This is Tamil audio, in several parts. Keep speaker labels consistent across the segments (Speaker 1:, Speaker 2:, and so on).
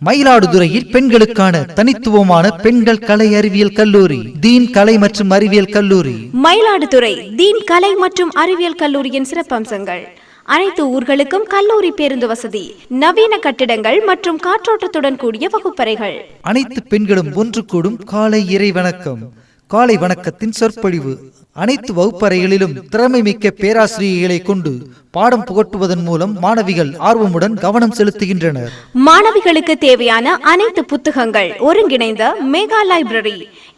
Speaker 1: மயிலாடுதுறையில் பெண்களுக்கான தனித்துவமான பெண்கள் கலை அறிவியல் கல்லூரி தீன் கலை மற்றும் அறிவியல் கல்லூரி.
Speaker 2: மயிலாடுதுறை தீன் கலை மற்றும் அறிவியல் கல்லூரியின் சிறப்பம்சங்கள்: அனைத்து ஊர்களுக்கும் கல்லூரி பேருந்து வசதி, நவீன கட்டிடங்கள் மற்றும் காற்றோட்டத்துடன் கூடிய வகுப்பறைகள்.
Speaker 1: அனைத்து பெண்களும் ஒன்று கூடும் காலை இறை வணக்கம். காலை வணக்கத்தின் சொற்பொழிவு. அனைத்து வகுப்பறைகளிலும் திறமை மிக்க பேராசிரியர்களை கொண்டு பாடம் புகட்டுவதன் மூலம் மாணவிகள் ஆர்வமுடன் கவனம் செலுத்துகின்றனர்.
Speaker 2: மாணவிகளுக்கு தேவையான அனைத்து புத்தகங்கள் ஒருங்கிணைந்த மெகா லைப்ரரி,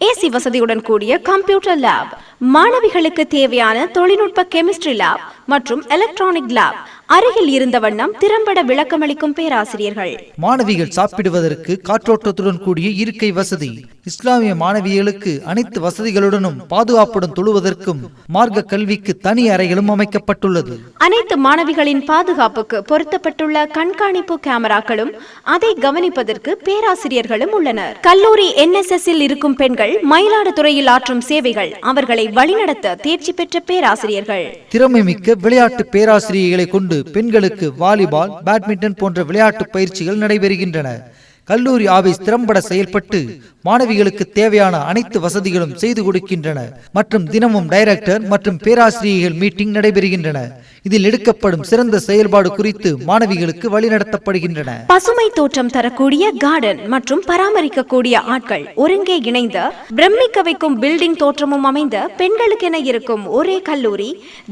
Speaker 2: ஏசி வசதியுடன் கூடிய கம்ப்யூட்டர் லேப், மாணவிகளுக்கு தேவையான தொழில்நுட்ப கெமிஸ்ட்ரி லேப் மற்றும் எலக்ட்ரானிக் லேப், அருகில் இருந்த வண்ணம் திறம்பட விளக்கமளிக்கும் பேராசிரியர்கள்.
Speaker 1: மாணவிகள் சாப்பிடுவதற்கு காற்றோட்டத்துடன் கூடிய இருக்கை வசதி. இஸ்லாமிய மாணவிகளுக்கு அனைத்து வசதிகளுடனும் பாதுகாப்புடன் தொழுவதற்கும் மார்க்க கல்விக்கு தனி அறைகளும் அமைக்கப்பட்டுள்ளது.
Speaker 2: அனைத்து மாணவிகளின் பாதுகாப்புக்கு பொருத்தப்பட்டுள்ள கண்காணிப்பு கேமராக்களும் அதை கவனிப்பதற்கு பேராசிரியர்களும் உள்ளனர். கல்லூரி NSS இருக்கும் பெண்கள் மயிலாடுதுறையில் ஆற்றும் சேவைகள், அவர்களை வழிநடத்த தேர்ச்சி பெற்ற பேராசிரியர்கள்.
Speaker 1: திறமை மிக்க விளையாட்டு பேராசிரியர்களை கொண்டு பெண்களுக்கு வாலிபால், பேட்மிண்டன் போன்ற விளையாட்டு பயிற்சிகள் நடைபெறுகின்றன. கல்லூரி ஆபீஸ் திறம்பட செயல்பட்டு மாணவிகளுக்கு தேவையான அனைத்து வசதிகளும் செய்து கொடுக்கின்றன. மற்றும் தினமும் டைரக்டர் மற்றும் பேராசிரியர்கள் மீட்டிங் நடைபெறுகின்றன. இதில் எடுக்கப்படும் சிறந்த செயல்பாடு குறித்து மாணவிகளுக்கு வழிநடத்தப்படுகின்றன.
Speaker 2: பசுமை தோற்றம் தரக்கூடிய கார்டன் மற்றும் பராமரிக்கக்கூடிய ஆட்கள் ஒருங்கே இணைந்த பிரமிக்க வைக்கும் பில்டிங் தோற்றமும் அமைந்த பெண்களுக்கென இருக்கும் ஒரே கல்லூரி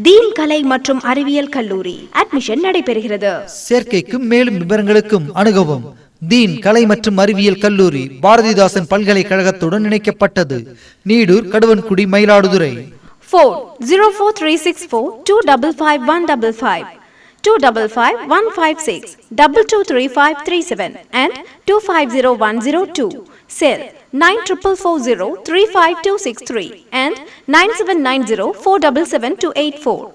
Speaker 2: தீன் கலை மற்றும் அறிவியல் கல்லூரி. அட்மிஷன் நடைபெறுகிறது.
Speaker 1: சேர்க்கைக்கும் மேலும் விவரங்களுக்கும் அணுகவும் தீன் கலை மற்றும் அறிவியல் கல்லூரி, பாரதிதாசன் பல்கலைக்கழகத்துடன் இணைக்கப்பட்டது. Needur, கடுவன்குடி, Mayiladuthurai.
Speaker 2: 40436425555 255 156 223537 and 250102. Cell 9440 35263 and 9790 477 284.